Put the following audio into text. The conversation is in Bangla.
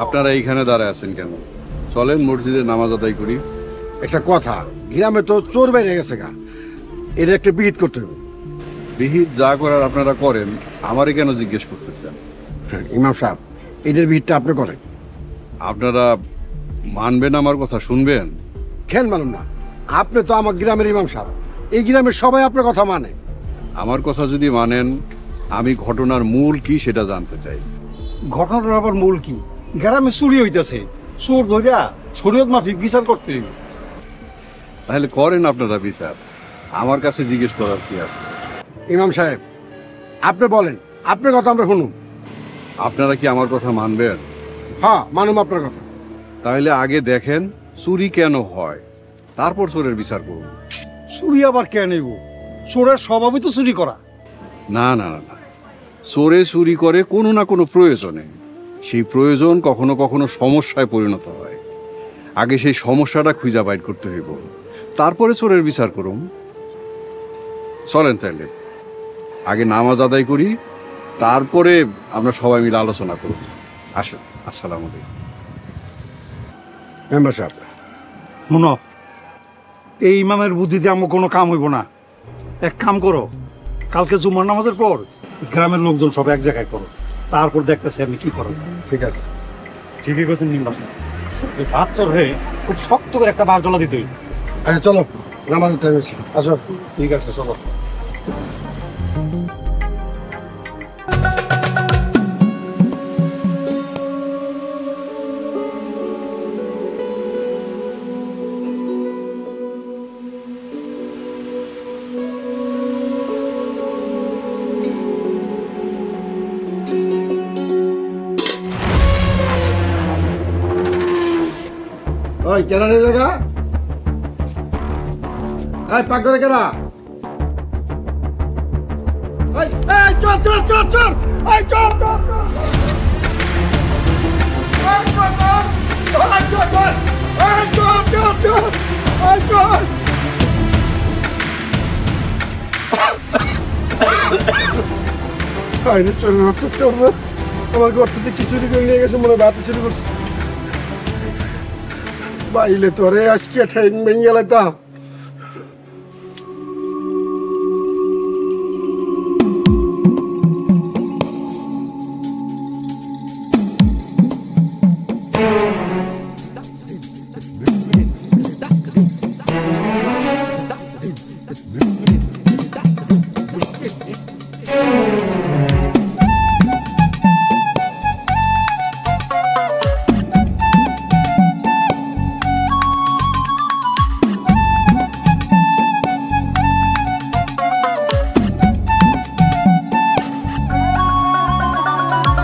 আপনারা এইখানে দাঁড়ায় আছেন কেন? চলেন মসজিদে নামাজ আদায় করি। একটা কথা, গ্রামে তো চোর বাইরে গেছে গা, এটা একটা বিহিত করতে হবে। বিহিত যা করার আপনারা করেন, আমারই কেন জিজ্ঞেস করতেছেন? হ্যাঁ ইমাম সাহেব, এটার বিহিতটা আপনি করেন। আপনারা মানবেন আমার কথা, শুনবেন? কেন মানুন না? আপনি তো আমার গ্রামের ইমাম সাহেব, এই গ্রামের সবাই আপনার কথা মানে। আমার কথা যদি মানেন, আমি ঘটনার মূল কি সেটা জানতে চাই। ঘটনার আবার মূল কি? গ্রামে চুরি হইতেছে, চোর ধরিয়া শরীয়ত মাফিক বিচার করতে হইবে। তাহলে করেন আপনারা বিচার, আমার কাছে জিজ্ঞেস করার কি আছে? ইমাম সাহেব আপনি বলেন, আপনার কথা আমরা শুনুন। আপনারা কি আমার কথা মানবেন? হ্যাঁ মানুম আপনার কথা। তাহলে আগে দেখেন চুরি কেন হয়, তারপর চোরের বিচার করুন। চুরি আবার কে নেব? চোরের স্বভাবই তো চুরি করা। না না না না, চোরে চুরি করে কোনো না কোনো প্রয়োজনে, সেই প্রয়োজন কখনো কখনো সমস্যায় পরিণত হয়। আগে সেই সমস্যাটা খুঁজা বাইর করতে হইব, তারপরে চোরের বিচার করুন। চলেন তাইলে আগে নামাজ আদায় করি, তারপরে আমরা সবাই মিলে আলোচনা করব। আসুন। আসসালামু আলাইকুম। মেম্বার সাহেব শুনো, এই ইমামের বুদ্ধিতে আমার কোনো কাম হইব না। এক কাম করো, কালকে জুমার নামাজের পর গ্রামের লোকজন সব এক জায়গায় করো, তারপর দেখতেছি আমি কি করো। ঠিক আছে। ঠিকই করছেন নিম্বাস, এই ভাত চোর হয়ে খুব শক্ত করে একটা বাস ডলা দিতে হইবে। আচ্ছা চলো, নামাজের টাইম হয়েছে, আসো। ঠিক আছে চলো। ওই কেনা রে জায়গা, এই পাক করে কেনা, এই এই চল চল চল চল, এই চল চল চল, এই চল চল, এই চল চল, এই চল চল চল, এই চল। আইনে চলে হচ্ছে তো, আমার ঘর থেকে খিচুড়ি করে নিয়ে গেছে, মনে হয় ভাত চুরি করছে। বাইলে তোরে আজকে ঠেং ভেঙে গেলাম।